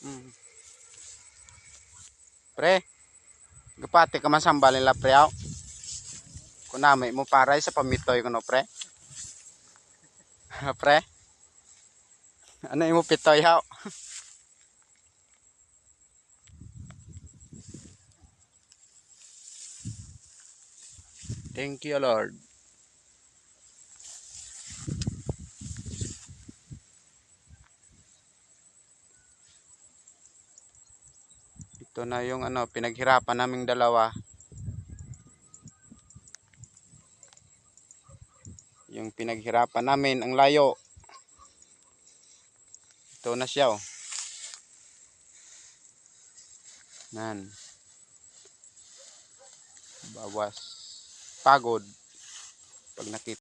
Mm. Pre, gapati ka man sambal nila pre aw. Kunami mo paray sa pamitoy kuno pre. Pre, ano imo pitoy haw? Thank you Lord. Ito na yung ano pinaghirapan naming dalawa. Yung pinaghirapan namin ang layo. Ito na siya oh. Nan. Bawas pagod pag nakita